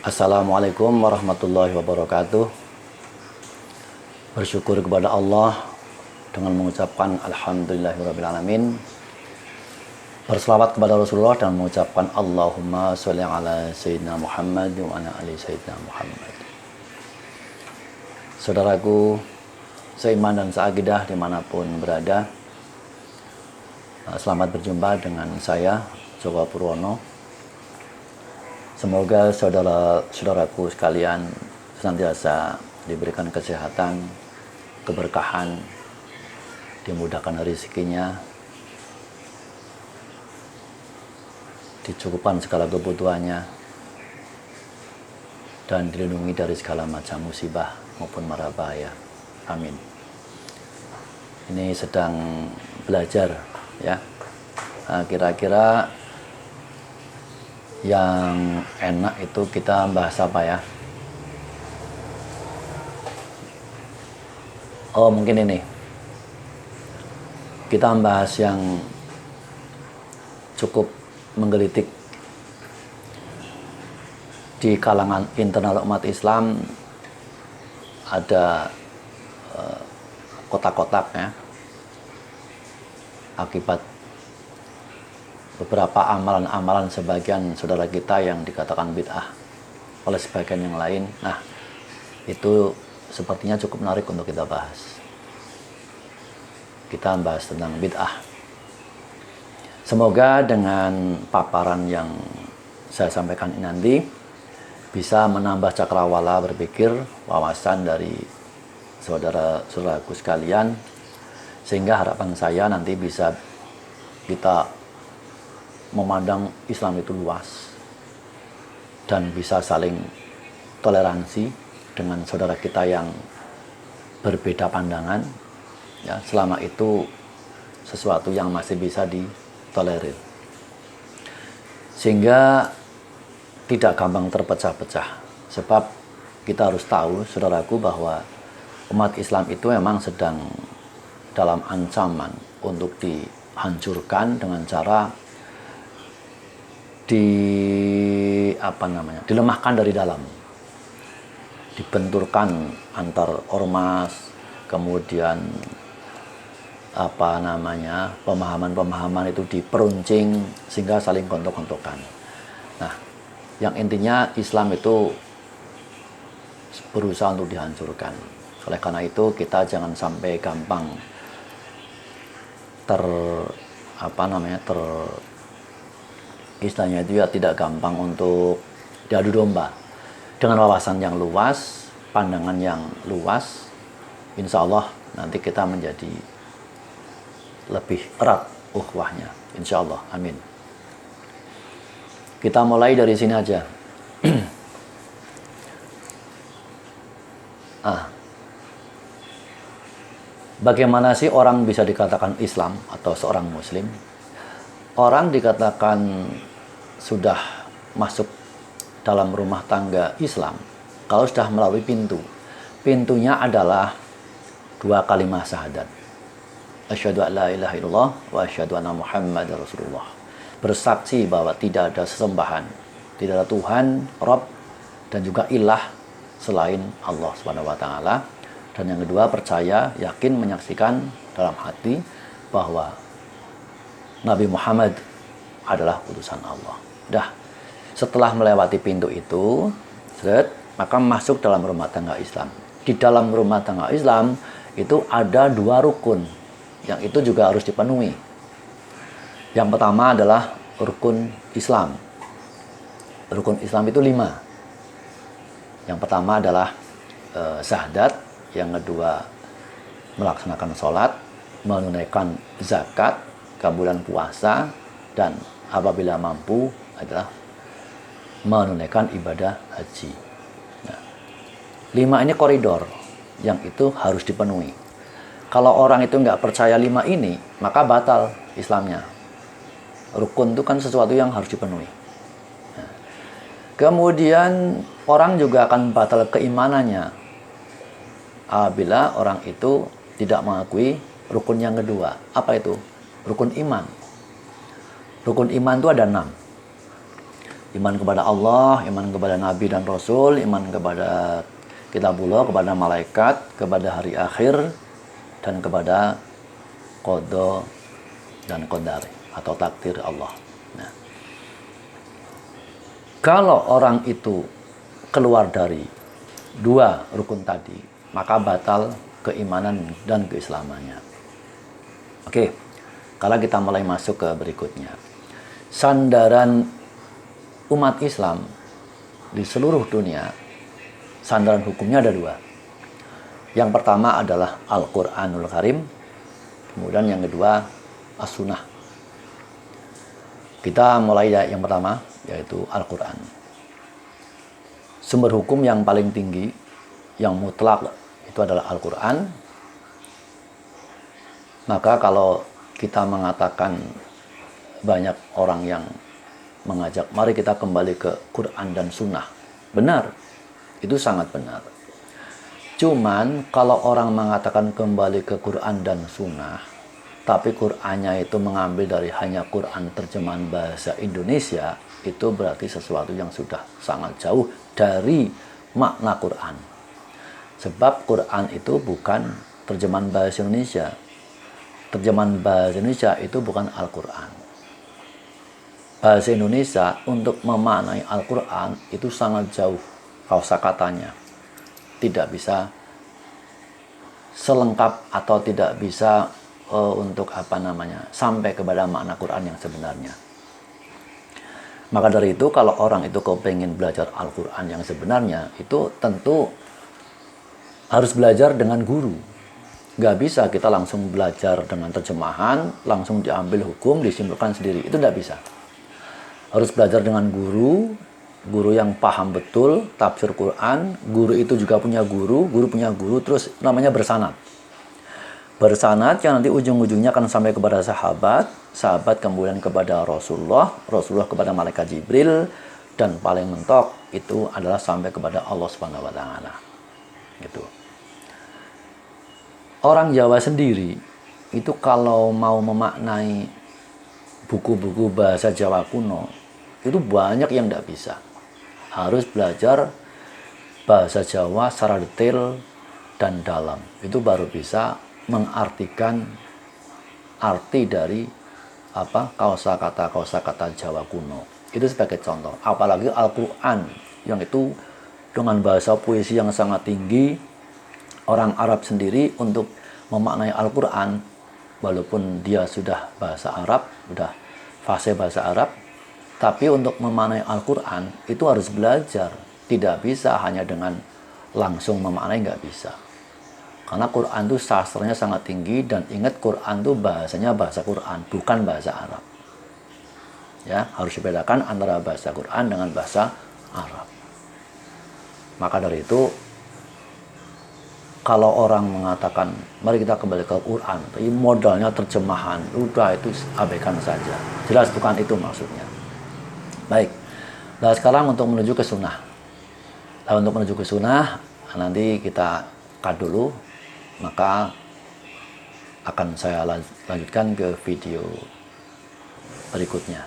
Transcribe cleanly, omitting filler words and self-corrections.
Assalamualaikum warahmatullahi wabarakatuh. Bersyukur kepada Allah dengan mengucapkan alhamdulillahirrabbilalamin. Berselawat kepada Rasulullah dan mengucapkan Allahumma sholli ala sayyidina Muhammad wa ala ali sayyidina Muhammad. Saudaraku seiman dan seakidah dimanapun berada, selamat berjumpa dengan saya Joko Purwono. Semoga saudara-saudaraku sekalian senantiasa diberikan kesehatan, keberkahan, dimudahkan rezekinya, dicukupkan segala kebutuhannya, dan dilindungi dari segala macam musibah maupun mara bahaya. Amin. Ini sedang belajar ya. Kira-kira yang enak itu kita bahas apa ya? Oh, mungkin ini. Kita bahas yang cukup menggelitik di kalangan internal umat Islam. Ada kotak-kotak ya, akibat beberapa amalan-amalan sebagian saudara kita yang dikatakan bid'ah oleh sebagian yang lain. Nah, itu sepertinya cukup menarik untuk kita bahas. Kita bahas tentang bid'ah. Semoga dengan paparan yang saya sampaikan ini nanti bisa menambah cakrawala berpikir, wawasan dari saudara-saudaraku sekalian, sehingga harapan saya nanti bisa kita memandang Islam itu luas dan bisa saling toleransi dengan saudara kita yang berbeda pandangan ya, selama itu sesuatu yang masih bisa ditolerir, sehingga tidak gampang terpecah-pecah. Sebab kita harus tahu saudaraku bahwa umat Islam itu memang sedang dalam ancaman untuk dihancurkan dengan cara dilemahkan dari dalam, dibenturkan antar ormas, kemudian pemahaman-pemahaman itu diperuncing sehingga saling gontok-gontokan. Nah, yang intinya Islam itu berusaha untuk dihancurkan. Oleh karena itu kita jangan sampai gampang istilahnya itu ya, tidak gampang untuk diadu domba. Dengan wawasan yang luas, pandangan yang luas, insya Allah nanti kita menjadi lebih erat ukhuwahnya, insya Allah, amin. Kita mulai dari sini aja. Bagaimana sih orang bisa dikatakan Islam atau seorang Muslim? Orang dikatakan sudah masuk dalam rumah tangga Islam kalau sudah melalui pintu. Pintunya adalah dua kalimat syahadat. Asyhadu an la ilaha illallah wa asyhadu anna Muhammadar Rasulullah. Bersaksi bahwa tidak ada sesembahan, tidak ada Tuhan, Rabb, dan juga ilah selain Allah Subhanahu wa taala. Dan yang kedua, percaya, yakin, menyaksikan dalam hati bahwa Nabi Muhammad adalah utusan Allah. Dah, setelah melewati pintu itu, maka masuk dalam rumah tangga Islam. Di dalam rumah tangga Islam itu ada dua rukun yang itu juga harus dipenuhi. Yang pertama adalah rukun Islam. Rukun Islam itu 5. Yang pertama adalah syahadat, yang kedua melaksanakan sholat, menunaikan zakat, bulan puasa, dan apabila mampu adalah menunaikan ibadah haji. Nah, 5 ini koridor yang itu harus dipenuhi. Kalau orang itu nggak percaya 5 ini, maka batal Islamnya. Rukun itu kan sesuatu yang harus dipenuhi. Nah, kemudian orang juga akan batal keimanannya apabila orang itu tidak mengakui rukun yang kedua. Apa itu? Rukun iman. Rukun iman itu ada 6. Iman kepada Allah, iman kepada Nabi dan Rasul, iman kepada kitabullah, kepada malaikat, kepada hari akhir, dan kepada qada dan qadar atau takdir Allah. Nah, kalau orang itu keluar dari dua rukun tadi, maka batal keimanan dan keislamannya. Oke, kalau kita mulai masuk ke berikutnya. Sandaran umat Islam di seluruh dunia, sandaran hukumnya ada dua. Yang pertama adalah Al-Quranul Karim, kemudian yang kedua As-Sunnah. Kita mulai dari yang pertama, yaitu Al-Quran. Sumber hukum yang paling tinggi, yang mutlak, itu adalah Al-Quran. Maka kalau kita mengatakan banyak orang yang mengajak, mari kita kembali ke Quran dan Sunnah. Benar, itu sangat benar. Cuman kalau orang mengatakan kembali ke Quran dan Sunnah, tapi Qurannya itu mengambil dari hanya Quran terjemahan bahasa Indonesia, itu berarti sesuatu yang sudah sangat jauh dari makna Quran. Sebab Quran itu bukan terjemahan bahasa Indonesia. Terjemahan bahasa Indonesia itu bukan Al-Quran. Bahasa Indonesia untuk memaknai Al-Quran itu sangat jauh kosakatanya. Tidak bisa selengkap atau tidak bisa untuk sampai kepada makna Quran yang sebenarnya. Maka dari itu kalau orang itu kepengen belajar Al-Quran yang sebenarnya, itu tentu harus belajar dengan guru. Gak bisa kita langsung belajar dengan terjemahan, langsung diambil hukum, disimpulkan sendiri. Itu tidak bisa. Harus belajar dengan guru yang paham betul tafsir Quran. Guru itu juga punya guru punya guru, terus namanya bersanad. Bersanad yang nanti ujung-ujungnya akan sampai kepada sahabat kemudian kepada Rasulullah kepada malaikat Jibril, dan paling mentok itu adalah sampai kepada Allah Subhanahu wa taala. Gitu. Orang Jawa sendiri itu kalau mau memaknai buku-buku bahasa Jawa kuno, itu banyak yang tidak bisa. Harus belajar bahasa Jawa secara detail dan dalam. Itu baru bisa mengartikan arti dari kosakata Jawa kuno. Itu sebagai contoh. Apalagi Al-Quran yang itu dengan bahasa puisi yang sangat tinggi. Orang Arab sendiri untuk memaknai Al-Quran, walaupun dia sudah bahasa Arab, sudah fase bahasa Arab, tapi untuk memaknai Al-Quran itu harus belajar. Tidak bisa hanya dengan langsung memaknai, nggak bisa. Karena Quran itu sastranya sangat tinggi, dan ingat Quran itu bahasanya bahasa Quran, bukan bahasa Arab. Ya, harus dibedakan antara bahasa Quran dengan bahasa Arab. Maka dari itu, kalau orang mengatakan, mari kita kembali ke Quran, tapi modalnya terjemahan, udah itu abaikan saja. Jelas bukan itu maksudnya. Baik, nah sekarang untuk menuju ke sunnah. Nah, untuk menuju ke sunnah, nanti kita cut dulu, maka akan saya lanjutkan ke video berikutnya.